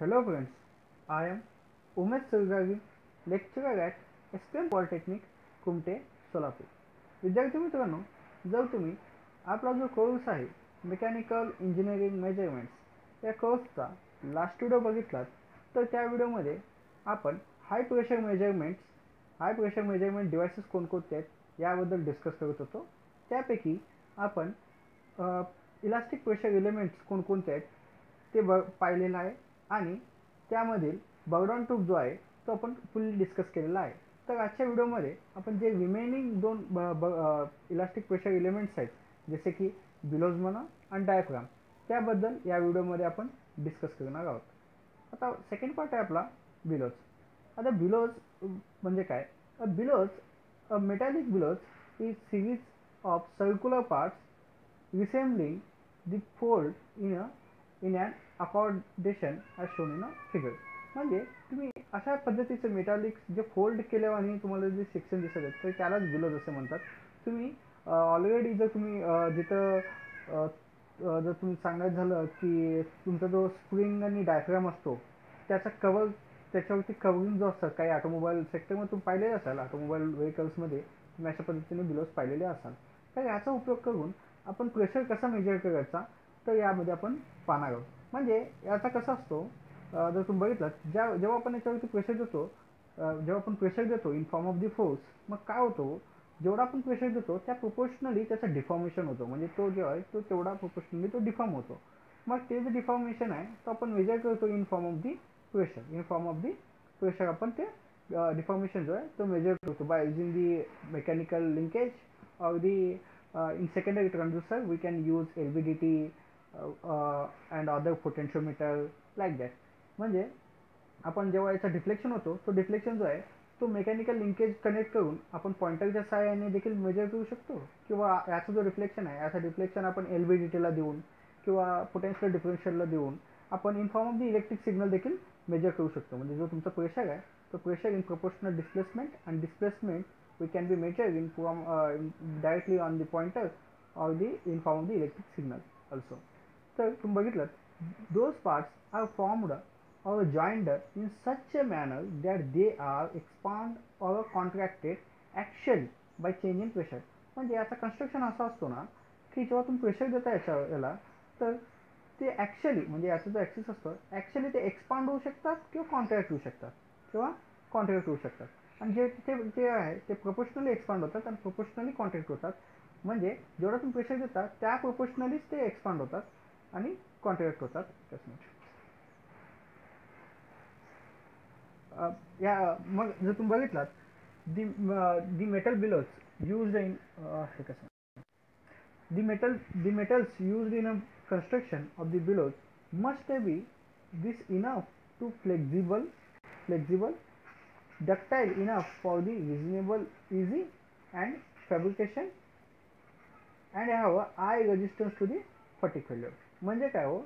Hello friends, I am Umesh Surgagi, lecturer at SPM Polytechnic, Kumte, Solapur. विद्यार्थी मित्रांनो, जर तुम्ही आपला जो कोर्स आहे मेकॅनिकल इंजिनिअरिंग मेजरमेंट्स या कोर्सचा लास्ट व्हिडिओ बघितलात तर त्या व्हिडिओमध्ये आपण हाय प्रेशर मेजरमेंट डिव्हाइसेस कोणकोणते आहेत याबद्दल डिस्कस करत होतो. त्यापैकी आपण इलास्टिक प्रेशर एलिमेंट्स कोणकोणते आहेत ते पाहिलेलं आहे आणि त्यामधील बर्डन ट्रूप जो आहे तो आपण फुल्ली डिस्कस केलेला आहे. तर आजच्या व्हिडिओमध्ये आपण जे रिमेनिंग दोन इलास्टिक प्रेशर एलिमेंट्स आहेत जसे की बिलोज म्हणा आणि डायफ्राम त्याबद्दल या व्हिडिओमध्ये आपण डिस्कस करणार आहोत. आता सेकंड पार्ट आहे आपला बिलोज. आता बिलोज म्हणजे काय? Bellows a metallic bellows is series of circular parts resembling the fold in an accommodation as shown in a figure. म्हणजे तुम्ही अशा पद्धतीचे मेटॅलिक जे फोल्ड केल्याने तुम्हाला जे सेक्शन दिसत आहेत तर त्यालाच बिलोज असे म्हणतात. तुम्ही ऑलरेडी जर तुम्ही जिथं जर तुम्ही सांगायचं झालं की तुमचा जो स्प्रिंग आणि डायफ्राम असतो त्याचा कवर त्याच्यावरती कवरिंग जो असतात काही ऑटोमोबाईल सेक्टरमध्ये तुम्ही पाहिलेले असाल, ऑटोमोबाईल व्हेकल्समध्ये तुम्ही अशा पद्धतीने बिलोज पाहिलेले असाल. तर याचा उपयोग करून आपण प्रेशर कसा मेजर करायचा तर यामध्ये आपण पाहणार आहोत. म्हणजे याचा कसा असतो जर तुम्ही बघितलं जेव्हा आपण याच्यावरती प्रेशर देतो जेव्हा आपण प्रेशर देतो in form of the force मग काय होतो जेवढा आपण प्रेशर देतो त्या प्रोपोर्शनली त्याचं डिफॉर्मेशन होतो. म्हणजे तो जो आहे तो तेवढा प्रोपोर्शनली तो डिफॉर्म होतो. मग ते जे डिफॉर्मेशन आहे तो आपण मेजर करतो in form of the pressure आपण ते डिफॉर्मेशन जो आहे तो मेजर करतो bye using the mechanical linkage और दी in secondary transducer we can use LVDT and other potentiometer like that. म्हणजे आपण जेव्हा याचा डिफ्लेक्शन होतो तो डिफ्लेक्शन जो आहे तो मेकॅनिकल लिंकेज कनेक्ट करून आपण पॉइंटरच्या सहाय्याने देखील मेजर करू शकतो किंवा याचा जो रिफ्लेक्शन आहे याचा डिफ्लेक्शन आपण LVDTला देऊन किंवा पोटेन्शियल डिफरन्शियलला देऊन आपण in form of the electric signal देखील मेजर करू शकतो. म्हणजे जो तुमचा प्रेशर आहे तो pressure in proportional displacement and displacement we can be measured in form directly on the pointer or the in form of the electric signal also. तर तुम्ही बघितलं those parts are formed or joined in such a manner that they are expand or contracted axially by change in pressure. म्हणजे याचा construction असा असतो ना की जेव्हा तुम्ही प्रेशर देता याला तर ते ॲक्च्युअली म्हणजे याचा जो ॲक्सिस असतो ॲक्च्युअली ते एक्सपांड होऊ शकतात किंवा कॉन्ट्रॅक्ट होऊ शकतात आणि जे आहे ते प्रोपोर्शनली एक्सपांड होतात आणि प्रोपोर्शनली कॉन्ट्रॅक्ट होतात. म्हणजे जेवढा तुम्ही प्रेशर देता त्या प्रोपोर्शनलीच ते एक्सपांड होतात आणि कॉन्ट्रॅक्ट होतात. या मग जर तुम्ही बघितलात the metal bellows used in the metals used in a construction of the billows must be this enough to flexible, ductile enough for the reasonable easy and fabrication and have a high resistance to the fatigue failure. म्हणजे काय हो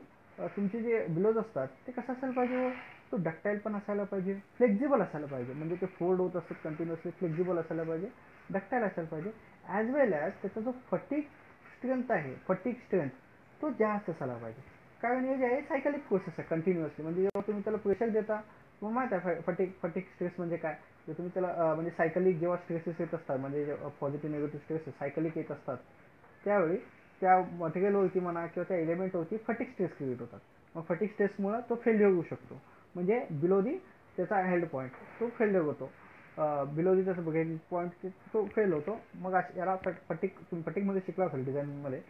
तुमचे जे billows असतात ते कसं असायला पाहिजे हो तो डक्टाईल पण असायला पाहिजे, फ्लेक्झिबल असायला पाहिजे म्हणजे ते फोल्ड होत असतात कंटिन्युअसली, फ्लेक्झिबल असायला पाहिजे, डक्टाईल असायला पाहिजे ॲज वेल ॲज त्याचा जो फटिक स्ट्रेंथ तो जास्त असायला पाहिजे. कारण हे जे आहे सायकलिक प्रोसेस आहे कंटिन्युअसली. म्हणजे जेव्हा तुम्ही त्याला प्रेशर देता मग माहीत आहे फटिक स्ट्रेस म्हणजे काय जर तुम्ही त्याला म्हणजे सायकलिक जेव्हा स्ट्रेसेस येत असतात म्हणजे पॉझिटिव्ह निगेटिव्ह स्ट्रेसेस सायकलिक येत असतात त्यावेळी त्या मटेरियलवरती म्हणा किंवा त्या एलिमेंटवरती फटिक स्ट्रेस क्रिएट होतात. मग फटिक स्ट्रेसमुळे तो फेल्युअर होऊ शकतो. म्हणजे बिलो दी त्याचा हेल्ड पॉईंट तो फेल्युअर होतो. बिलो दी त्याचा ब्रेकिंग पॉईंट तो फेल होतो. मग याला फटिकमध्ये शिकला असेल डिझाईनमध्ये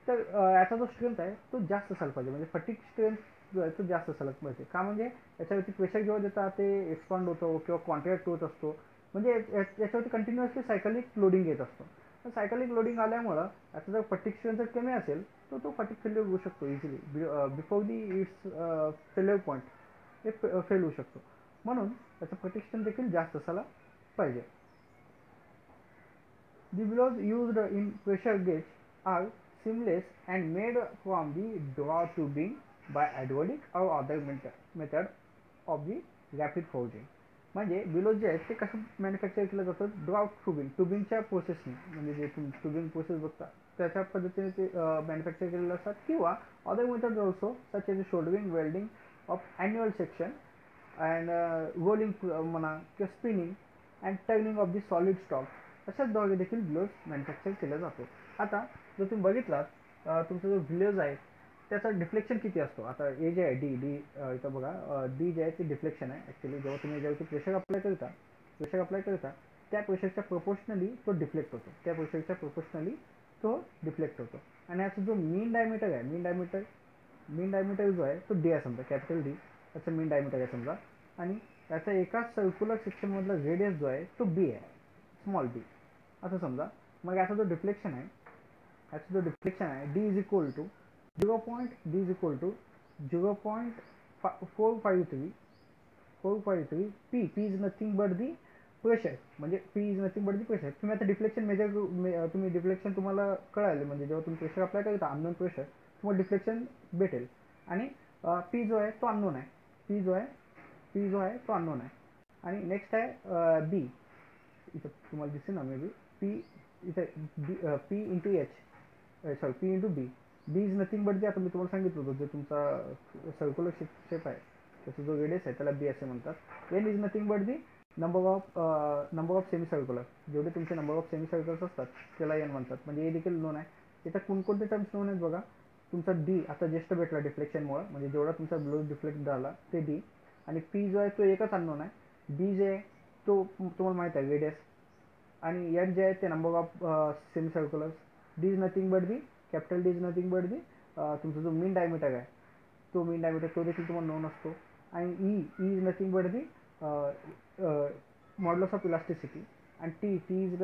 तर याचा जो स्ट्रेंथ आहे तो जास्त असायला पाहिजे. म्हणजे फटिक स्ट्रेंथ जो आहे तो जास्त असायला पाहिजे. का म्हणजे याच्यावरती प्रेशर जेव्हा देतात ते एक्सपांड होतो किंवा कॉन्ट्रॅक्ट होत असतो. म्हणजे याच्यावरती कंटिन्युअसली सायकलिक लोडिंग येत असतो. तर सायकलिक लोडिंग आल्यामुळं याचा जर फटिक स्ट्रेंथ जर कमी असेल तर तो फटिक फेल्युअर होऊ शकतो easily before the it's failure point हे फेल होऊ शकतो. म्हणून त्याचं फटिक स्ट्रेंथ देखील जास्त असायला पाहिजे. The belows used in pressure gauge are seamless and made from the draw tubing by hydraulic or other method of the rapid forging. म्हणजे बिलोज जे आहेत ते कसं मॅन्युफॅक्चर केलं जातं ड्रॉ ट्युबिंगच्या प्रोसेसने. म्हणजे जे तुम्ही ट्युबिंग प्रोसेस बघता त्याच्या पद्धतीने ते मॅन्युफॅक्चर केलेलं असतात किंवा other methods also such as soldering, welding of annual section and rolling म्हणा किंवा spinning and turning of the solid stock अशाचद्वारे देखील ब्लोज मॅन्युफॅक्चर केला जातो. आता जर तुम्ही बघितलात तुमचा जो ब्लोज आहे त्याचा डिफ्लेक्शन किती असतो. आता हे जे आहे डी इथं बघा डी जे आहे ते डिफ्लेक्शन आहे ॲक्च्युली. जेव्हा प्रेशर अप्लाय करता त्या प्रेशरच्या प्रोपोर्शनली तो डिफ्लेक्ट होतो, तो डिफ्लेक्ट होतो. आणि याचा जो मीन डायमीटर आहे, मीन डायमीटर जो आहे तो डी आहे समजा, कॅपिटल डी याचा मीन डायमीटर आहे समजा. आणि याचा एकाच सर्क्युलर सेक्शनमधला रेडियस जो आहे तो बी आहे, स्मॉल बी असं समजा. मग याचा जो डिफ्लेक्शन आहे D is equal to 0.453 P is nothing but the pressure. म्हणजे P is nothing but the pressure. तुम्ही आता डिफ्लेक्शन तुम्हाला कळाले म्हणजे जेव्हा तुम्ही प्रेशर अप्लाय करता अननोन प्रेशर तुम्हाला डिफ्लेक्शन भेटेल. आणि पी जो आहे तो अननोन आहे, आणि नेक्स्ट आहे बी. इथं तुम्हाला दिसेल ना मे बी पी इथे P into H P into B. B is nothing but the, आता मी तुम्हाला सांगितलं होतं जे तुमचा सर्क्युलर शेप आहे त्याचा जो रेडियस आहे त्याला बी असे म्हणतात. N is nothing but the number of semicircular. जेवढे तुमचे नंबर ऑफ सेमी सर्क्युलर्स असतात त्याला एन म्हणतात. म्हणजे ए देखील नोन आहे. इथं कोणकोणते टर्म्स नोन आहेत बघा. तुमचा डी आता जस्ट भेटला डिफ्लेक्शनमुळे, म्हणजे जेवढा तुमचा ब्लोज डिफ्लेक्ट झाला ते डी. आणि पी जो आहे तो एकच अननोन आहे. बी जे आहे तो तुम्हाला माहीत आहे रेडियस. आणि एन जे आहे ते number of semi circulars. D is nothing but the, capital D is nothing but the तुमचा जो मीन डायमीटर आहे तो देखील तुम्हाला नोन असतो. आणि E is nothing but the modulus of elasticity. आणि T is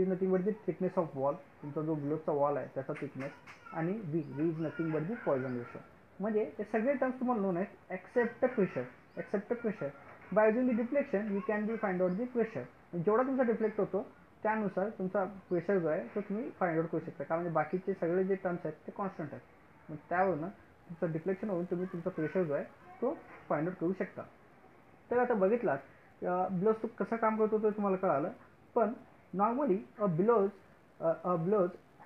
nothing but the thickness of wall, तुमचा जो ब्लोजचा वॉल आहे त्याचा थिकनेस. आणि V is nothing but the Poisson ratio. म्हणजे हे सगळे टर्म्स तुम्हाला नोन आहेत except pressure. By using the deflection you can be find out the pressure. जेवढा तुमचा डिफ्लेक्ट होतो त्यानुसार तुमचा प्रेशर जो आहे तो तुम्ही फाइंड आउट करू शकता. कारण बाकीचे सगळे जे टर्म्स आहेत ते कॉन्स्टंट आहेत. मग त्यावरून तुमचं डिफ्लेक्शन होऊन तुम्ही तुमचा प्रेशर जो आहे तो फाइंड आउट करू शकता. तर आता बघितलात ब्लोज तो कसं काम करतो ते तुम्हाला कळालं. पण normally a bellows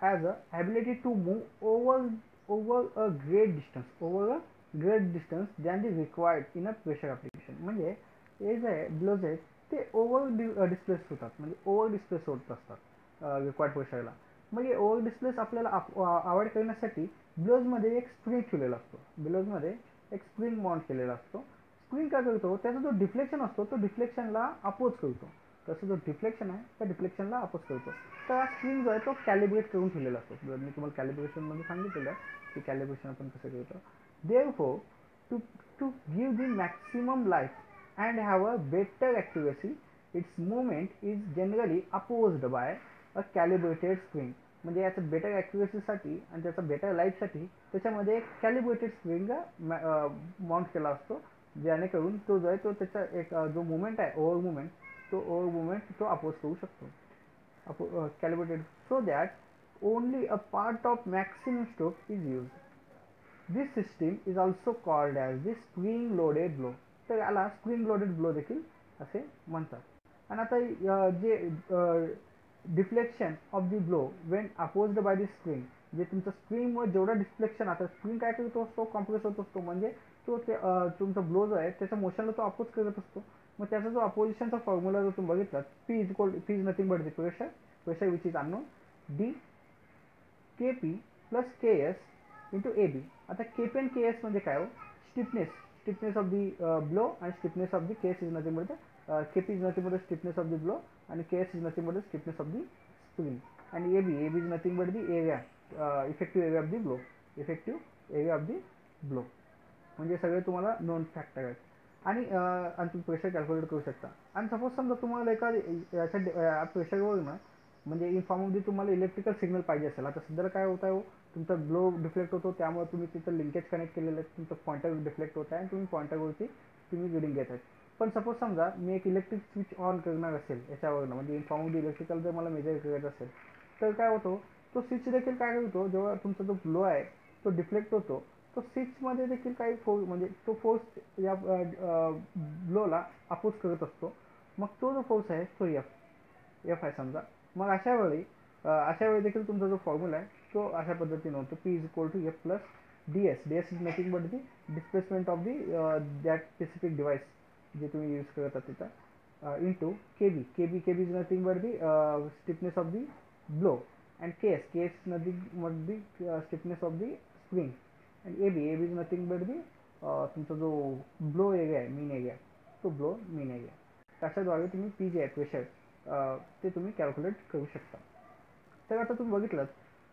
has a ability to move over a great distance than the required in a pressure application. म्हणजे हे जे आहे ब्लोज आहेत ते ओव्हर डिस्प्लेस होत असतात रिक्वायर्ड प्रेशरला. मग हे ओव्हर डिस्प्लेस आपल्याला अवॉइड करण्यासाठी ब्लोजमध्ये एक स्प्रिंग ठेवलेला असतो, स्प्रिंग माउंट केलेला असतो. स्प्रिंग काय करतो, त्याचा जो डिफ्लेक्शन असतो तो डिफ्लेक्शनला अपोज करतो. त्याचा जो डिफ्लेक्शन आहे त्या डिफ्लेक्शनला अपोज करतो. तर हा स्प्रिंग जो आहे तो कॅलिब्रेट करून ठेवलेला असतो. मी तुम्हाला कॅलिब्रेशनमध्ये सांगितलेलं की कॅलिब्रेशन आपण कसं करतो. Therefore to give the maximum life and have a better accuracy, its movement is generally opposed by a calibrated spring. म्हणजे याचं बेटर ॲक्युरेसीसाठी आणि त्याचा बेटर लाईफसाठी त्याच्यामध्ये एक कॅलिब्रेटेड स्प्रिंग माउंट केला असतो, जेणेकरून तो जो आहे तो त्याचा एक जो मुवमेंट आहे ओव्हर मुवमेंट तो अपोज करू शकतो. Calibrated so that only a part of maximum stroke is use. This system is also called as the spring loaded blow. तर याला स्प्रिंग लोडेड ब्लो देखील असे म्हणतात. आणि आता जे deflection of the blow Wien opposed by the spring, जे तुमचं स्प्रिंगमुळे जेवढा डिफ्लेक्शन, आता स्प्रिंग काय करतो असतो कॉम्प्रेस होत असतो. म्हणजे तो तुमचा ब्लो जो आहे त्याच्या मोशनला तो अपोज करत असतो. मग त्याचा जो अपोजिशनचा फॉर्म्युला जर तुम्ही बघितला P is nothing but the pressure which is unknown D K P plus K S into A B. आता K P and K S म्हणजे काय हो, स्टिफनेस ऑफ दी ब्लो आणि stiffness of the case is nothing but KP is nothing but stiffness of the blow आणि KS is nothing but stiffness of the spring. आणि AB is nothing but the area, effective area of the blow. म्हणजे सगळे तुम्हाला non factor आहेत. आणि तुम्ही pressure calculate करू शकता. आणि सपोज समजा तुम्हाला याच्या प्रेशरवर ना म्हणजे इन फॉर्म ऑफ तुम्हाला इलेक्ट्रिकल सिग्नल पाहिजे असेल. आता सध्याला काय होत आहे हो, तुमचा ब्लो डिफ्लेक्ट होतो त्यामुळे तुम्ही तिथं लिंकेज कनेक्ट केलेलं आहे, तुमचं पॉइंटर डिफ्लेक्ट होत आहे आणि तुम्ही पॉइंटरवरती रिडिंग घेत आहेत. पण सपोज समजा मी एक इलेक्ट्रिक स्विच ऑन करणार असेल याच्यावरनं, म्हणजे इन फॉर्म ऑफ इलेक्ट्रिकल जर मला मेजर करायचं असेल तर काय होतो, तो स्विच देखील काय करतो, जेव्हा तुमचा जो ब्लो आहे तो डिफ्लेक्ट होतो तो स्विचमध्ये देखील काही फोर्स, म्हणजे तो फोर्स या ब्लोला अपोज करत असतो. मग तो जो फोर्स आहे तो एफ आहे समजा. मग अशा वेळी देखील तुमचा जो फॉर्म्युला आहे तो अशा पद्धतीने होतो, P is equal to F plus ds is nothing but the displacement of the that specific device जे तुम्ही यूज करत आहात तिथं into kb is nothing but the stiffness of the blow and ks is nothing but the stiffness of the spring and ab is nothing but the तुमचा जो blow area आहे मीन area तो blow मीन area त्याच्याद्वारे तुम्ही P जे आहे pressure ते तुम्ही कॅल्क्युलेट करू शकता. तर आता तुम्ही बघितलं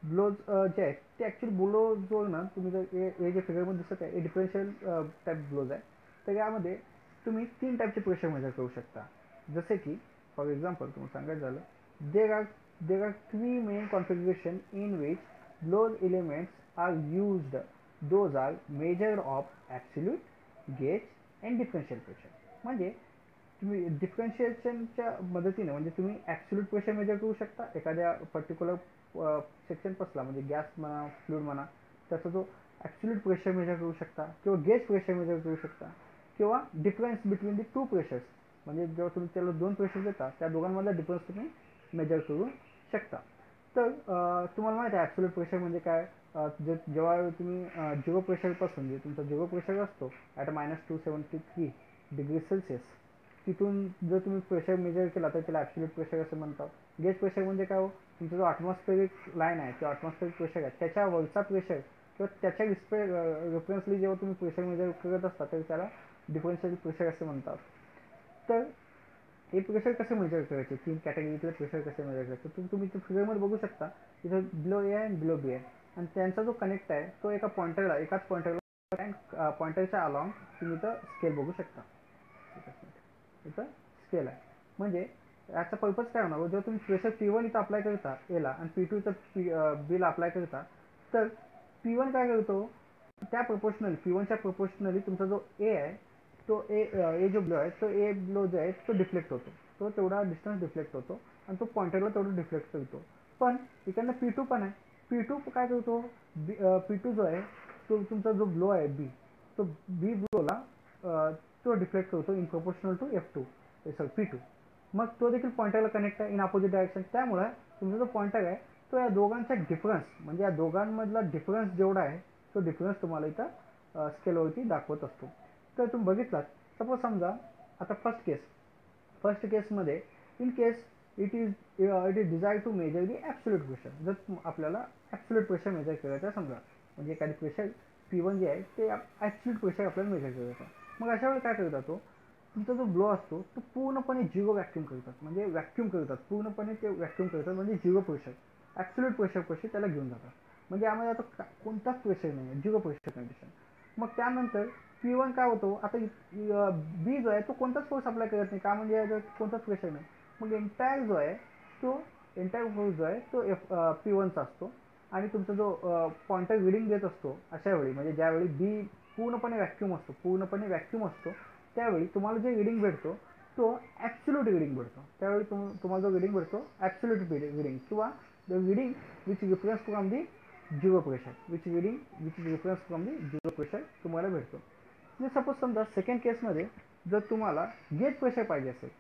ब्लोज जे आहे ते ॲक्च्युली ब्लो जो ना तुम्ही जर हे जे फिगरमध्ये दिसत आहे हे डिफरन्शियल टाईप ब्लोज आहे. तर यामध्ये तुम्ही 3 टाईपचे प्रेशर मेजर करू शकता. जसे की फॉर एक्झाम्पल तुम्हाला सांगायचं झालं there are three main configurations in which blows elements are used. Those are measure of absolute, gauge and differential pressure. म्हणजे तुम्ही डिफरन्शिएशनच्या मदतीने म्हणजे तुम्ही ॲब्सोल्यूट प्रेशर मेजर करू शकता एखाद्या पर्टिक्युलर सेक्शन पासला म्हणजे गॅस म्हणा फ्लूइड म्हणा त्याचा जो ॲब्सोल्यूट प्रेशर मेजर करू शकता किंवा गेज प्रेशर मेजर करू शकता किंवा difference between the two pressures म्हणजे जेव्हा तुम्ही त्याला 2 प्रेशर देता त्या दोघांमधला डिफरन्स तुम्ही मेजर करू शकता. तर तुम्हाला माहिती आहे ॲब्सोल्यूट प्रेशर म्हणजे काय. जेव्हा तुम्ही 0 प्रेशरपासून जे तुमचा 0 प्रेशर असतो ॲट -273 डिग्री सेल्सिअस तिथून जर तुम्ही प्रेशर मेजर केला तर त्याला ॲब्सोल्यूट प्रेशर असं म्हणतात. गेज प्रेशर म्हणजे काय हो तुमचा जो ॲटमॉस्फेरिक लाईन आहे किंवा ॲटमॉस्फेरिक प्रेशर आहे त्याच्यावरचा प्रेशर किंवा त्याच्या रेफरन्सली जेव्हा तुम्ही प्रेशर मेजर करत असता तर त्याला डिफरन्शियल प्रेशर असे म्हणतात. तर हे प्रेशर कसे मेजर करायचे 3 कॅटेगरीतले प्रेशर कसे मेजर करायचे तुम्ही फिगरमध्ये बघू शकता. तिथं बिलो ए आहे आणि बिलो बी आहे आणि त्यांचा जो कनेक्ट आहे तो एकाच पॉइंटरला अँड पॉइंटरच्या अलॉंग तुम्ही इथं स्केल बघू शकता. इथं स्केल आहे म्हणजे याचा पर्पज काय होणार जेव्हा तुम्ही प्रेशर P1 इथं अप्लाय करता एला आणि P2 इथं बीला अप्लाय करता तर P1 काय करतो त्या प्रोपोर्शनली P1च्या प्रोपोर्शनली तुमचा जो ए आहे तो ए जो ब्लो आहे तो ए ब्लो जो आहे तो डिफ्लेक्ट होतो तो तेवढा डिस्टन्स डिफ्लेक्ट होतो आणि तो पॉइंटरला तेवढं डिफ्लेक्ट करतो. पण इकडनं P2 पण आहे P2 काय करतो P2 जो आहे तो तुमचा जो ब्लो आहे बी तो बी ब्लोला तो डिफ्लेक्ट करतो in proportional to F2 P2. मग तो देखील पॉइंटरला कनेक्ट आहे इन अपोजिट डायरेक्शन. त्यामुळे तुमचा जो पॉइंटर आहे तो या दोघांचा डिफरन्स म्हणजे या दोघांमधला डिफरन्स जेवढा आहे तो डिफरन्स तुम्हाला इथं स्केलवरती दाखवत असतो. तर तुम्ही बघितलात सपोज समजा आता फर्स्ट केसमध्ये in case it is desire to measure the absolute pressure. जर आपल्याला ॲब्सोल्यूट प्रेशर मेजर करायचं समजा म्हणजे एखादी प्रेशर P1 जे आहे ते ॲब्सोल्यूट प्रेशर आपल्याला मेजर करायचं. मग अशा वेळी काय करतात तो तुमचा जो ब्लो असतो तो पूर्णपणे 0 व्हॅक्यूम करतात म्हणजे व्हॅक्यूम करतात पूर्णपणे ते व्हॅक्यूम करतात म्हणजे 0 प्रेशर ॲब्सोल्यूट प्रेशर त्याला घेऊन जातात. म्हणजे यामध्ये आता कोणताच प्रेशर नाही आहे 0 प्रेशर कंडिशन. मग त्यानंतर P1 काय होतो आता बी जो आहे तो कोणताच फोर्स अप्लाय करत नाही का म्हणजे याच्यात कोणताच प्रेशर नाही. मग एंटायर फोर्स जो आहे तो P1चा असतो आणि तुमचा जो पॉइंटर रिडिंग देत असतो अशा वेळी म्हणजे ज्यावेळी बी पूर्णपणे व्हॅक्यूम असतो त्यावेळी तुम्हाला जे रिडिंग भेटतो तो ॲब्सोल्यूट रिडिंग भेटतो. त्यावेळी तुम्हाला जो रिडिंग भेटतो ॲब्सोल्यूट रिडिंग किंवा the reading which reference from the 0 pressure तुम्हाला भेटतो. म्हणजे सपोज समजा सेकंड केसमध्ये जर तुम्हाला गेज प्रेशर पाहिजे असेल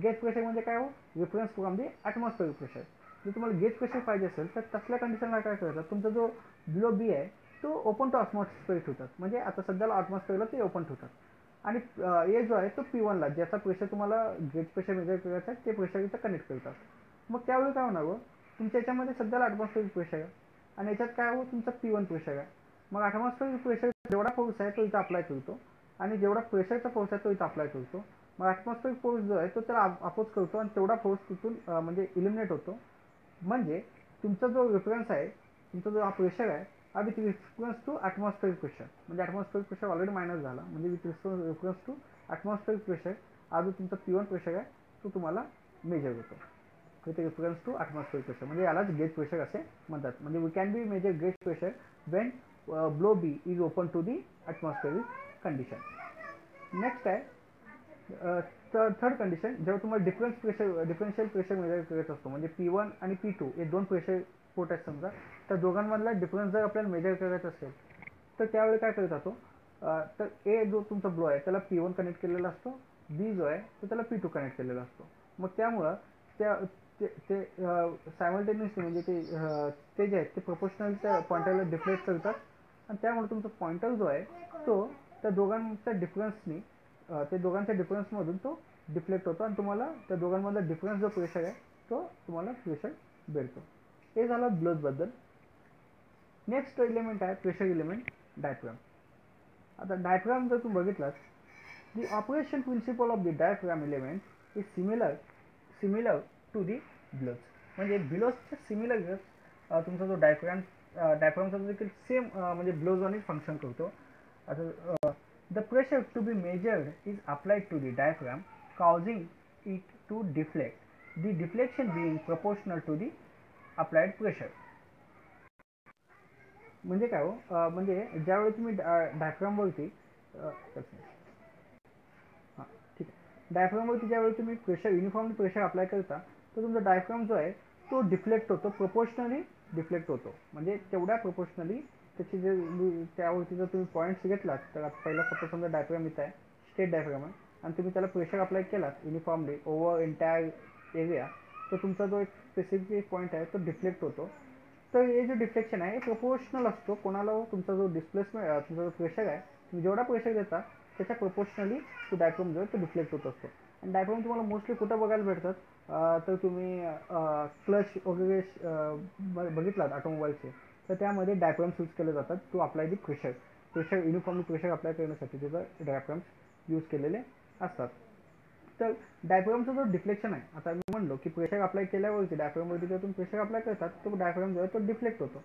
गेज प्रेशर म्हणजे काय हो reference from the atmospheric pressure. जर तुम्हाला गेज प्रेशर पाहिजे असेल तर तसल्या कंडिशनला काय करतात तुमचा जो बिलो बी आहे तो ओपन टू ॲटमॉस्फेअर ठेवतात म्हणजे आता सध्याला ॲटमॉस्फेअरला ते ओपन ठेवतात आणि ए जो आहे तो P1ला ज्याचा प्रेशर तुम्हाला गेज प्रेशर मेजर करायचा आहे ते प्रेशर इथं कनेक्ट करतात. मग त्यावेळी काय होणार तुमच्या याच्यामध्ये सध्याला ॲटमॉस्फेरिक प्रेशर आहे आणि याच्यात काय हो तुमचा P1 प्रेशर आहे. मग ॲटमॉस्फेरिक प्रेशर जेवढा फोर्स आहे तो इथं अप्लाय करतो आणि जेवढा प्रेशरचा फोर्स आहे तो इथं अप्लाय करतो. मग ॲटमॉस्फेरिक फोर्स जो आहे तो त्याला अपोज करतो आणि तेवढा फोर्स तिथून म्हणजे इलिमिनेट होतो. म्हणजे तुमचा जो रेफरन्स आहे तुमचा जो हा प्रेशर आहे हा with reference to atmospheric pressure म्हणजे ॲटमॉस्फेरिक प्रेशर ऑलरेडी मायनस झाला म्हणजे with reference to atmospheric pressure हा जो तुमचा P1 प्रेशर आहे तो तुम्हाला मेजर होतो with reference to atmospheric pressure म्हणजे यालाच गेज प्रेशर असे म्हणतात. म्हणजे we can be measure gauge pressure when blow B is open to the atmospheric condition. Next आहे थर्ड कंडिशन जेव्हा तुम्हाला डिफरन्शियल प्रेशर मेजर करत असतो म्हणजे P1 आणि P2 हे 2 प्रेशर पोर्ट आहेत समजा तर दोघांमधला डिफरन्स जर आपल्याला मेजर करायचा असेल तर त्यावेळी काय करत जातो तर ए जो तुमचा ब्लो आहे त्याला P1 कनेक्ट केलेला असतो बी जो आहे तो त्याला P2 कनेक्ट केलेला असतो. मग त्यामुळं ते सायमल्टेनियसली म्हणजे ते जे आहेत ते प्रोपोर्शनल त्या पॉइंटरला डिफ्लेक्ट करतात आणि त्यामुळे तुमचा पॉइंटर जो आहे तो त्या दोघांच्या डिफरन्सनी त्या दोघांच्या डिफरन्समधून तो डिफ्लेक्ट होतो आणि तुम्हाला त्या दोघांमधला डिफरन्स जो प्रेशर आहे तो तुम्हाला प्रेशर भेटतो. हे झालं ब्लोजबद्दल. नेक्स्ट एलिमेंट आहे प्रेशर एलिमेंट डायफ्राम. आता डायफ्राम जर तुम्ही बघितलात, the operation principle of the diaphragm element is similar to the billows. म्हणजे बिलोजच्या सिमिलर तुमचा जो डायफ्रामचा देखील सेम म्हणजे बिलोजवानीच फंक्शन करतो. आता the pressure to be measured is applied to the diaphragm, causing it to deflect, the deflection being proportional to the applied pressure. म्हणजे काय हो, म्हणजे ज्यावेळी तुम्ही डायफ्रामवरती ठीक आहे, डायफ्रामवरती ज्यावेळी तुम्ही प्रेशर युनिफॉर्म प्रेशर अप्लाय करता तर तुमचा डायफ्राम जो आहे तो डिफ्लेक्ट होतो, प्रोपोर्शनली डिफ्लेक्ट होतो. म्हणजे तेवढ्या प्रोपोर्शनली त्याची जे त्यावरती जर तुम्ही पॉईंट्स घेतलात तर पहिला सपोज समजा डायफ्राम इथं आहे, स्टेट डायफ्राम आहे, आणि तुम्ही त्याला प्रेशर अप्लाय केलात युनिफॉर्मली ओव्हर एंटायर एरिया, तर तुमचा जो एक स्पेसिफिक पॉईंट आहे तो डिफ्लेक्ट होतो. तर हे जे डिफ्लेक्शन आहे हे प्रोपोर्शनल असतो कोणाला, तुमचा जो डिस्प्लेसमेंट तुमचा जो प्रेशर आहे तुम्ही जेवढा प्रेशर देता त्याच्या प्रोपोर्शनली तो डायफ्राम जो आहे तो डिफ्लेक्ट होत असतो. आणि डायफ्राम तुम्हाला मोस्टली कुठं बघायला भेटतात, तर तुम्ही क्लच वगैरे बघितलात ऑटोमोबाईलचे, तर त्यामध्ये डायफ्राम्स यूज केले जातात to apply the pressure uniformly pressure apply करण्यासाठी त्याचा डायफ्राम्स यूज केलेले असतात. तर डायफ्रामचा जो डिफ्लेक्शन आहे, आता मी म्हणलो की प्रेशर अप्लाय केल्यावरती डायफ्रामवरती जर तुम्ही प्रेशर अप्लाय करतात तो डायफ्राम जो आहे तो डिफ्लेक्ट होतो,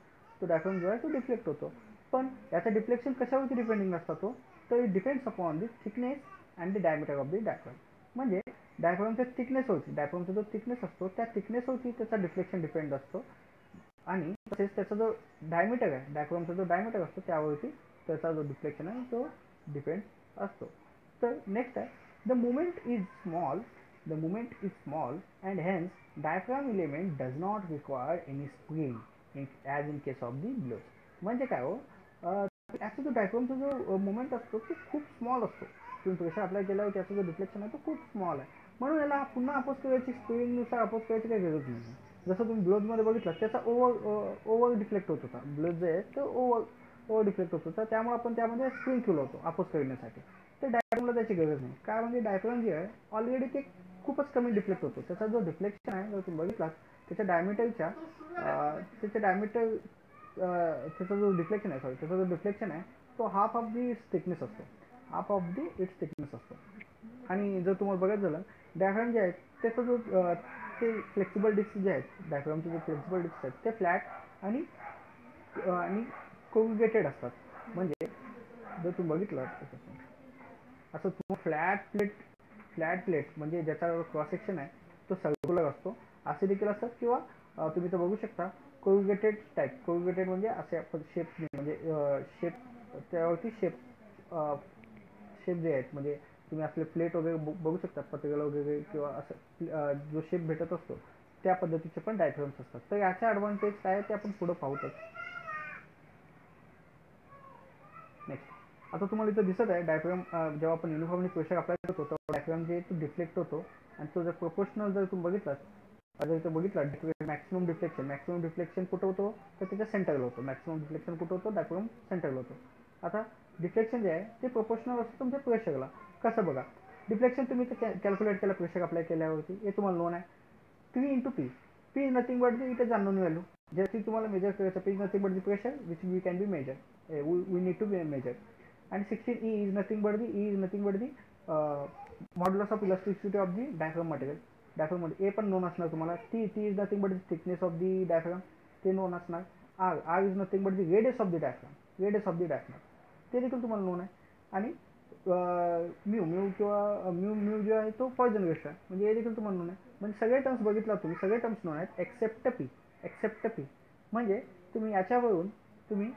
डिफ्लेक्ट होतो. पण याचा डिफ्लेक्शन कशावरती डिपेंडिंग असतो तो, तर it depends upon the thickness and the diameter of the diaphragm. म्हणजे डायफ्रामच्या थिकनेसवरती, डायफ्रामचा जो थिकनेस असतो त्या थिकनेसवरती त्याचा डिफ्लेक्शन डिपेंड असतो, आणि तसेच त्याचा जो डायमीटर आहे, डायफ्रामचा जो डायमीटर असतो त्यावरती त्याचा जो डिफ्लेक्शन आहे तो डिपेंड असतो. तर नेक्स्ट आहे the movement is small and hence diaphragm element does not require any spring as in case of the billows. म्हणजे काय हो, याचा जो डायफ्रामचा जो मुवमेंट असतो तो खूप स्मॉल असतो. तुम्ही प्रेशर अप्लाय केल्यावर त्याचा जो डिफ्लेक्शन आहे तो खूप स्मॉल आहे, म्हणून याला पुन्हा अपोज करायची स्प्रिंगनुसार अपोज करायची काही गरज नाही. जसं तुम्ही ब्लोजमध्ये बघितलं त्याचा ओव्हर डिफ्लेक्ट होत होता, ब्लोज जे आहे तो ओव्हर डिफ्लेक्ट होत होता, त्यामुळे आपण त्यामध्ये स्प्रिंग ठेवलं होतो अपोज करण्यासाठी. तर डायफ्रामला त्याची गरज नाही, काय म्हणजे डायफ्राम जे आहे ऑलरेडी ते खूपच कमी डिफ्लेक्ट होतो. त्याचा जो डिफ्लेक्शन आहे जर तुम्ही बघितला त्याच्या डायमीटरच्या त्याचा जो डिफ्लेक्शन आहे तो हाफ ऑफ दी थिकनेस असतो. आणि जर तुम्हाला बघायचं झालं डायफ्राम जे आहेत त्याचा जो ते फ्लेक्सिबल डिस्क जे आहेत, डायफ्रामचे जे फ्लेक्सिबल डिस्क आहेत ते फ्लॅट आणि कोरुगेटेड असतात. म्हणजे जर तुम्ही बघितलं असं फ्लॅट प्लेट म्हणजे ज्याचा क्रॉस सेक्शन आहे तो सर्क्युलर असतो असे देखील असतात, किंवा तुम्ही तर बघू शकता कोरुगेटेड म्हणजे असे शेप, म्हणजे शेप त्यावरती शेप जे आहेत, म्हणजे तुम्ही असले प्लेट वगैरे बघू शकता पत्रिका वगैरे, किंवा असं जो शेप भेटत असतो त्या पद्धतीचे पण डायफ्राम्स असतात. तर याचा ॲडव्हान्टेज काय ते आपण पुढे पाहूतच. नेक्स्ट, आता तुम्हाला इथं दिसत आहे डायफ्राम जेव्हा आपण युनिफॉर्मली प्रेशर अप्लाय करतो तर डायफ्राम जे तो डिफ्लेक्ट होतो, आणि तो जर प्रोपोर्शनल जर तुम्ही बघितलात, जर इथं बघितला मॅक्सिमम डिफ्लेक्शन कुठं होतो तर त्याच्या सेंटरला होतो. मॅक्सिमम डिफ्लेक्शन कुठं होतो, डायफ्राम सेंटरला होतो. आता डिफ्लेक्शन जे आहे ते प्रोपोर्शनल असतं तुमच्या प्रेशरला. कसं बघा, डिफ्लेक्शन तुम्ही कॅल्क्युलेट केलं प्रेशर अप्लाय केल्यावरती, हे तुम्हाला नोन आहे 3 into P. P is nothing but the it unknown value, ज्याची तुम्हाला मेजर करायचं. P is nothing but the pressure which we can be measure, we need to be measure. And 16 E is nothing but the modulus of elasticity of the diaphragm material. Diaphragm मध्ये A पण known असणार तुम्हाला. T is nothing but the thickness of the diaphragm, ते known असणार. R is nothing but the radius of the diaphragm, ते देखील तुम्हाला non आहे. आणि म्यू जो आहे तो पॉइजन गेस्ट आहे, म्हणजे हे देखील तुम्हाला नोन आहे. म्हणजे सगळे टर्म्स बघितला तुम्ही, सगळे टर्म्स नोन आहेत एक्सेप्ट पी. म्हणजे तुम्ही याच्यावरून तुम्ही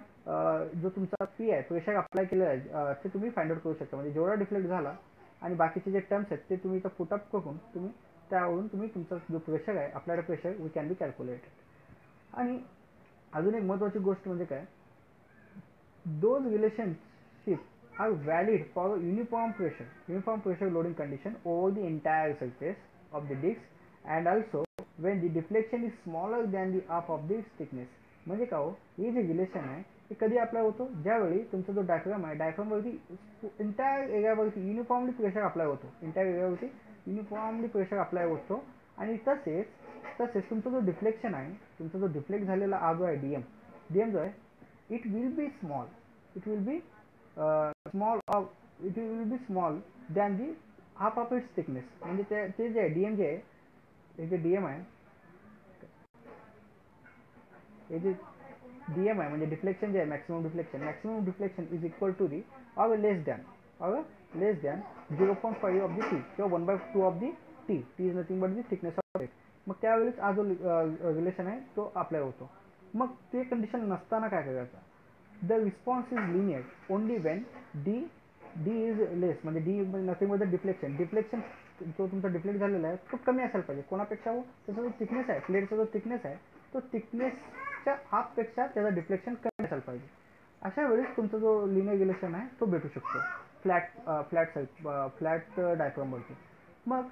जो तुमचा पी आहे प्रेशर अप्लाय केलेला आहे ते तुम्ही फाइंड आउट करू शकता. म्हणजे जेवढा डिफ्लेक्ट झाला आणि बाकीचे जे टर्म्स आहेत ते तुम्ही इथं पुटअप करून तुम्ही त्यावरून तुम्ही तुमचा जो प्रेशर आहे applied pressure we can be calculated. आणि अजून एक महत्त्वाची गोष्ट म्हणजे काय, those relationship are valid for uniform pressure loading condition over the entire surface of the disc and also when the deflection is smaller than the half of the thickness. म्हणजे का हो, हे जे रिलेशन आहे हे कधी अप्लाय होतो, ज्यावेळी तुमचा जो डायफ्राम आहे डायफ्रामवरती इंटायर एरियावरती युनिफॉर्मली प्रेशर अप्लाय होतो, इंटायर एरियावरती युनिफॉर्मली प्रेशर अप्लाय होतो. आणि तसेच तुमचा जो डिफ्लेक्शन आहे, तुमचा जो डिफ्लेक्ट झालेला जो आहे डीएम जो आहे, it will be small, it will be small of it will be small than the half of its thickness. म्हणजे ते जे आहे डीएम जे आहे, हे जे डीएम आहे, हे जे डीएम आहे म्हणजे डिफ्लेक्शन जे आहे, maximum deflection is equal to the or less than 0.5 of the T किंवा 1/2 of the T. T is nothing but the thickness of it. मग त्यावेळेस हा जो रिलेशन आहे तो अप्लाय होतो. मग ते कंडिशन नसताना काय करायचं, the response is linear only when D is less. म्हणजे D nothing but the deflection जो तुमचा डिफ्लेक्ट झालेला आहे तो कमी असायला पाहिजे. कोणापेक्षा हो, त्याचा जो थिकनेस आहे, प्लेटचा जो थिकनेस आहे, तो थिकनेसच्या हाफपेक्षा त्याचा डिफ्लेक्शन कमी असायला पाहिजे. अशा वेळेस तुमचा जो लिनियर रिलेशन आहे तो भेटू शकतो फ्लॅट डायफ्रामवरती. मग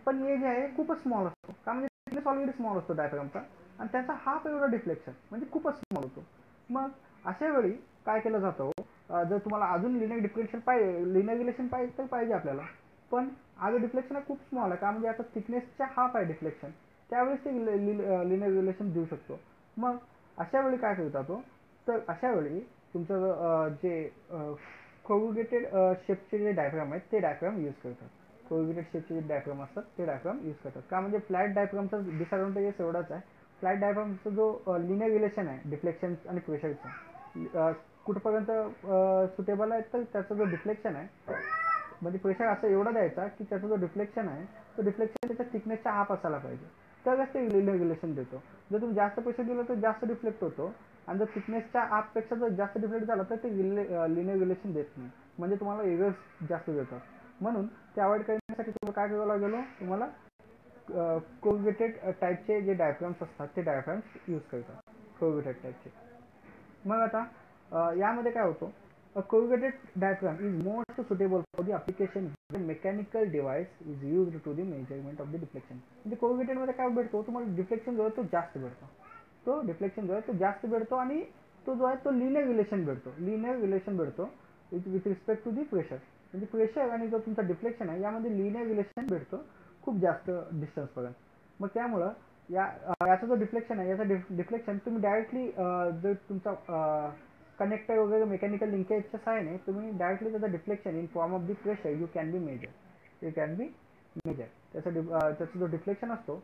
पण हे जे आहे खूपच स्मॉल असतो, का म्हणजे थिकनेस ऑलरेडी स्मॉल असतो डायफ्रामचा, आणि त्याचा हाफ एवढा डिफ्लेक्शन म्हणजे खूपच स्मॉल होतो. मग अशा वेळी काय केलं जातं, जर तुम्हाला अजून लिनियर रिलेशन पाहिजे तर पाहिजे आपल्याला, पण आज डिफ्लेक्शन खूप स्मॉल आहे, का म्हणजे आता थिकनेसच्या हाफ आहे डिफ्लेक्शन, त्यावेळेस ते लिनियर रिलेशन देऊ शकतो. मग अशा वेळी काय करता तो, तर अशा वेळी तुमचं जे कोरुगेटेड शेपचे जे डायफ्राम आहेत ते डायफ्राम यूज करतात. कोरुगेटेड शेपचे जे डायफ्राम असतात ते डायफ्राम यूज करतात, का म्हणजे फ्लॅट डायफ्रामचा डिसएडव्हान्टेजेस एवढाच आहे. फ्लॅट डायफ्रामचा जो लिनियर रिलेशन आहे डिफ्लेक्शन आणि प्रेशरचा कुठपर्यंत सुटेबल आहे, तर त्याचा जो डिफ्लेक्शन आहे म्हणजे प्रेशर असं एवढा द्यायचा की त्याचा जो डिफ्लेक्शन आहे तो डिफ्लेक्शन त्याच्या थिकनेसच्या हाफ असायला पाहिजे, तरच ते लिनियर रिलेशन देतो. जर तुम्ही जास्त प्रेशर दिलं तर जास्त डिफ्लेक्ट होतो, आणि जर थिकनेसच्या हाफपेक्षा जर जास्त डिफ्लेक्ट झाला तर ते लिनियर रिलेशन देत नाही, म्हणजे तुम्हाला एरर्स जास्त देतात. म्हणून ते अवॉइड करण्यासाठी तुम्हाला काय करावं लागेल, तुम्हाला कोरुगेटेड टाईपचे जे डायफ्राम्स असतात ते डायफ्राम्स यूज करतात, कोरुगेटेड टाईपचे. मग आता यामध्ये काय होतं, a corrugated diaphragm is most suitable for the application when mechanical device is used to the measurement of the deflection. म्हणजे corrugated मध्ये काय भेटतो, तुम्हाला डिफ्लेक्शन जो आहे तो जास्त भेटतो, आणि तो जो आहे तो लिनियर रिलेशन भेटतो with respect to the pressure. म्हणजे प्रेशर आणि जो तुमचा डिफ्लेक्शन आहे यामध्ये लिनियर रिलेशन भेटतो खूप जास्त डिस्टन्स पर्यंत. मग त्यामुळं याचा जो डिफ्लेक्शन आहे, याचा डिफ्लेक्शन तुम्ही डायरेक्टली जर तुमचा कनेक्टर वगैरे मेकॅनिकल लिंकेजच्या सहाय्याने तुम्ही डायरेक्टली त्याचा deflection in form of the pressure you can be measure. त्याचा जो डिफ्लेक्शन असतो,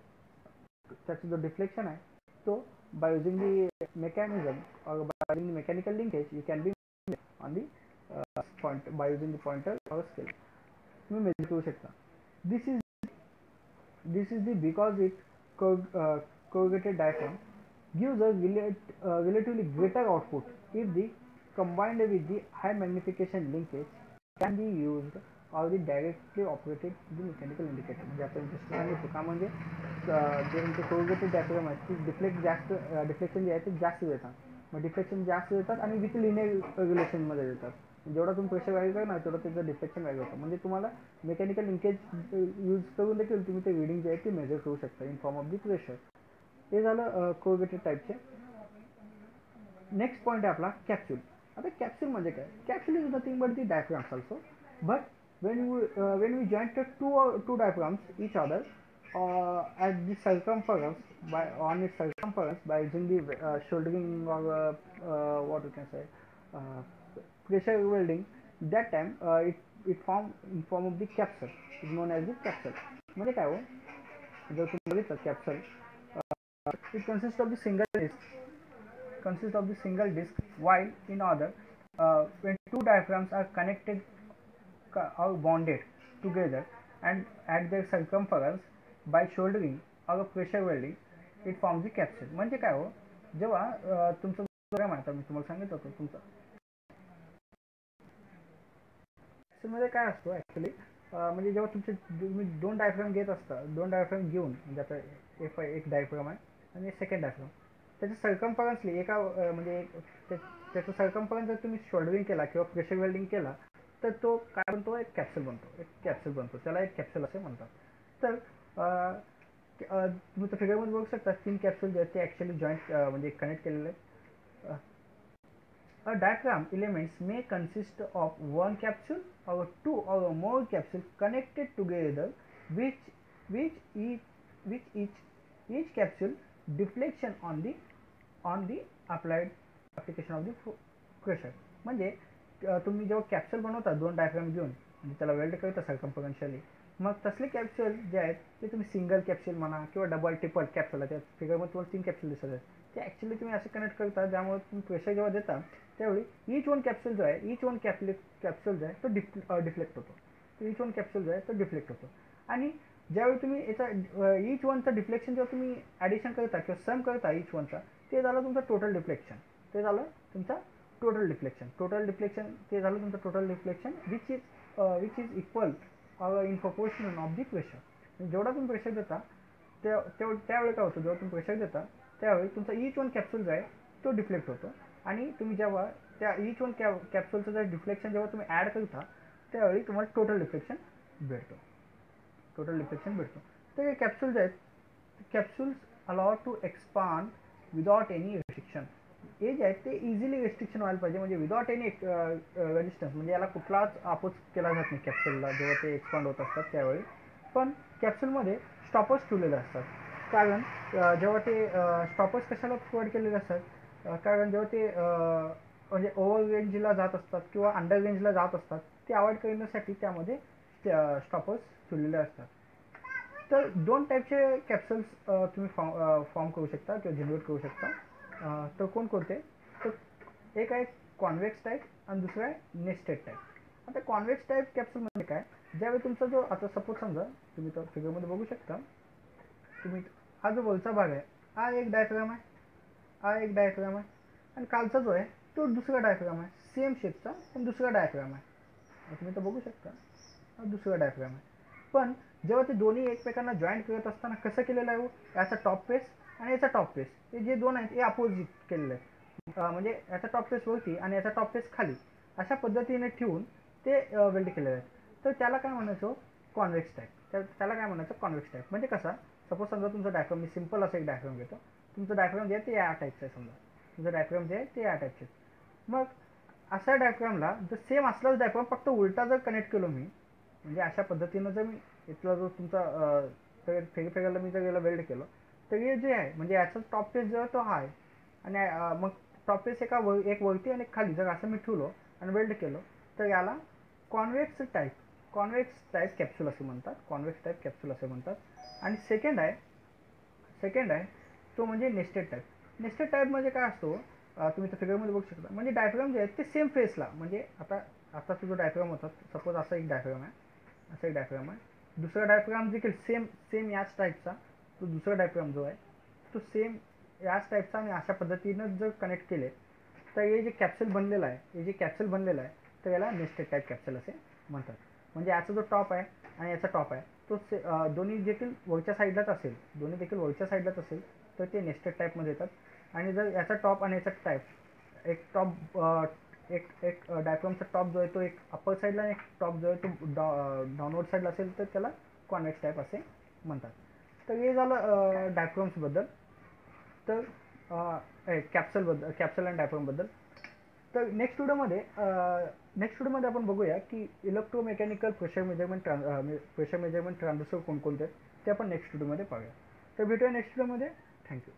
त्याचा जो डिफ्लेक्शन आहे तो बाय युजिंग दी मेकॅनिझम और by using the mechanical linkage you can be on the point by using the pointer और scale तुम्ही मेजर करू शकता. This is the because it corrugated diaphragm gives a relatively greater output if the combined with the high magnification linkage can be used or the directly operated the mechanical indicator. म्हणजे आपण जसं सांगितलं का, म्हणजे जे तुमचे corrugated diaphragm आहेत ते डिफ्लेक्शन जे आहे ते जास्त देतात. मग डिफ्लेक्शन जास्त देतात आणि विथ लिनियर रिलेशनमध्ये देतात. जेवढा तुम्ही प्रेशर व्हॅल्यू करणार तेवढं त्याचं डिफ्लेक्शन व्हॅल्यू होतं. म्हणजे तुम्हाला मेकॅनिकल लिंकेज यूज करून देखील तुम्ही ते रिडिंग जे आहे ते मेजर करू शकता in form of the pressure. हे झालं कोरुगेटेड टाईपचे. नेक्स्ट पॉईंट आहे आपला कॅप्सूल. आता कॅप्सूल म्हणजे काय, capsule is nothing but the diaphragms also, but when we join two diaphragms each other at the circumference by using the shouldering or what we can say pressure welding, that time it form in form of the capsule, is known as the capsule. म्हणजे काय हो, जर तुम्ही बघितलं capsule, it consists of the single disc, while in other when two diaphragms are connected or bonded together and at their circumference by shouldering or pressure welding it forms the capsule. म्हणजे काय हो, जेव्हा तुमचं diaphragm आहे, मी तुम्हाला सांगितलं होतं तुमचं मध्ये काय असतो ॲक्च्युली, म्हणजे जेव्हा तुम्ही दोन डायफ्राम घेत असता, दोन डायफ्राम घेऊन, म्हणजे आता एक डायफ्राम आहे आणि सेकंड डायफ्राम, त्याच्या सर्कम्फरन्सली म्हणजे त्याचं सर्कम्फरन्स जर तुम्ही शोल्डरिंग केला किंवा प्रेशर वेल्डिंग केला तर तो काय बनतो, एक कॅप्सूल बनतो. त्याला एक कॅप्सूल असे म्हणतात. तर तुम्ही त्या फिगरमध्ये बघू शकता 3 कॅप्सूल जे आहेत ते ॲक्च्युली जॉईंट म्हणजे कनेक्ट केलेले आहेत. A diaphragm elements may consist of one capsule or two or more capsules connected together, which which each which each capsule deflection on the applied application of the pressure. म्हणजे तुम्ही जेव्हा capsule बनवता दोन diaphragm घेऊन म्हणजे त्याला weld करता सर्कम्फरन्शियली, मग तसले कॅप्सूल जे आहेत ते तुम्ही सिंगल कॅप्सूल म्हणा किंवा डबल ट्रिपल कॅप्सूल, त्या फिगरमध्ये तुम्हाला 3 कॅप्सूल दिसत आहेत, ते ॲक्च्युली तुम्ही असे कनेक्ट करता ज्यामुळे तुम्ही प्रेशर जेव्हा देता त्यावेळी ईच वन कॅप्सूल जो आहे कॅप्सूल जो आहे तो डिफ्लेक्ट होतो. ईच वन कॅप्सूल जो आहे तो डिफ्लेक्ट होतो. आणि ज्यावेळी तुम्ही याचा ईच वनचा डिफ्लेक्शन जेव्हा तुम्ही ॲडिशन करता किंवा सम करता ईच वनचा, ते झालं तुमचं टोटल डिफ्लेक्शन. ते झालं तुमचा टोटल डिफ्लेक्शन ते झालं तुमचं total deflection which is equal in proportion of the pressure. जेवढा तुम्ही प्रेशर देता त्यावेळी काय होतं, जेव्हा तुम्ही प्रेशर देता त्यावेळी तुमचा ईच वन कॅप्सूल जो आहे तो डिफ्लेक्ट होतो. आणि तुम्ही जेव्हा त्या ईच वन कॅप्सूलचं जर डिफ्लेक्शन जेव्हा तुम्ही ॲड करता त्यावेळी तुम्हाला टोटल डिफ्लेक्शन भेटतो. तर हे कॅप्सूल जे आहेत capsules allow to expand without any restriction. हे जे आहेत ते इझिली रिस्ट्रिक्शन व्हायला पाहिजे, म्हणजे विदाउट एनी रेजिस्टन्स, म्हणजे याला कुठलाच अपोज केला जात नाही कॅप्सूलला जेव्हा ते एक्सपांड होत असतात त्यावेळी. पण कॅप्सूलमध्ये स्टॉपर्स ठेवलेले असतात, कारण जेव्हा ते स्टॉपर्स कशाला प्रोव्हाइड केलेले असतात, कारण जेव्हा ते म्हणजे ओव्हर रेंजला जात असतात किंवा अंडर रेंजला जात असतात ते अवॉइड करण्यासाठी त्यामध्ये स्टॉपर्स ठेवलेले असतात. तर दोन टाईपचे कॅप्सूल्स तुम्ही फॉर्म करू शकता किंवा जनरेट करू शकता. तर कोणते, तर एक आहे कॉन्व्हेक्स टाईप आणि दुसरं आहे नेस्टेड टाईप. आता कॉन्व्हेक्स टाईप कॅप्सूल म्हणजे काय, ज्यावेळी तुमचा जो आता सपोज समजा तुम्ही तर फिगरमध्ये बघू शकता, तुम्ही हा जो वरचा भाग आहे हा एक डायफ्राम आहे आणि खालचा जो आहे तो दुसरा डायफ्राम आहे, सेम शेपचा पण दुसरा डायफ्राम आहे. तुम्ही तर बघू शकता हा दुसरा डायफ्राम आहे. पण जेव्हा ते दोन्ही एकमेकांना जॉईंट करत असताना कसं केलेलं आहे, याचा टॉप फेस आणि याचा टॉप फेस हे जे दोन आहेत हे अपोजिट केलेलं आहे. म्हणजे याचा टॉप फेस वरती आणि याचा टॉप फेस खाली अशा पद्धतीने ठेवून ते वेल्ड केलेलं आहे. तर त्याला काय म्हणायचं, कॉन्व्हेक्स टाईप. त्याला काय म्हणायचं, कॉन्व्हेक्स टाईप. म्हणजे कसा, सपोज समजा तुमचा डायफ्राम, मी सिम्पल असं एक डायफ्राम घेतो, तुमचं डायफ्राम जे आहे ते या टाईपचं आहे, समजा तुमचं डायफ्राम जे आहे ते या टाईपचे. मग अशा डायफ्रामला जर सेम असलाच डायफ्राम फक्त उलटा जर कनेक्ट केलो मी, म्हणजे अशा पद्धतीनं जर मी इथला जो तुमचा फेगरला मी जर याला वेल्ड केलं तर हे जे आहे म्हणजे याचा टॉप फेस जो आहे तो हा आहे आणि मग टॉप फेस एक वरती आणि खाली जर असं मी ठेवलो आणि वेल्ड केलं तर याला कॉन्व्हेक्स टाईप कॅप्सूल असे म्हणतात. आणि सेकंड आहे तो म्हणजे नेस्टेड टाईप म्हणजे काय असतो, तुम्ही तर फिगरमध्ये बघू शकता, म्हणजे डायफ्राम जे आहेत ते सेम फेसला, म्हणजे आता जो डायफ्राम होता सपोज असा एक डायफ्राम आहे, दुसरा डायफ्राम देखील सेम याच टाईपचा, तो दुसरा डायफ्राम जो आहे तो सेम याच टाईपचा आणि अशा पद्धतीनं जर कनेक्ट केले तर हे जे कॅप्सूल बनलेलं आहे तर याला नेस्टेड टाईप कॅप्सूल असे म्हणतात. म्हणजे याचा जो टॉप आहे आणि याचा टॉप आहे तो दोन्ही देखील वरच्या साईडलाच असेल तर ते नेस्टेड टाईपमध्ये येतात. आणि जर याचा टॉप आणि याचा टाईप एक डायफ्रामचा टॉप जो आहे तो एक अप्पर साईडला आणि एक टॉप जो आहे तो डाऊनवर्ड साईडला असेल तर त्याला कॉन्व्हेक्स टाईप असे म्हणतात. तर हे झालं डायफ्राम्सबद्दल, तर कॅप्सूल आणि डायफ्रामबद्दल. तर नेक्स्ट व्हिडिओमध्ये आपण बघूया की इलेक्ट्रोमेकॅनिकल प्रेशर मेजरमेंट ट्रान्झिस्टर कोणकोणते आहेत ते आपण नेक्स्ट व्हिडिओमध्ये पाहूया. तर भेटूया नेक्स्ट व्हिडिओमध्ये. थँक्यू.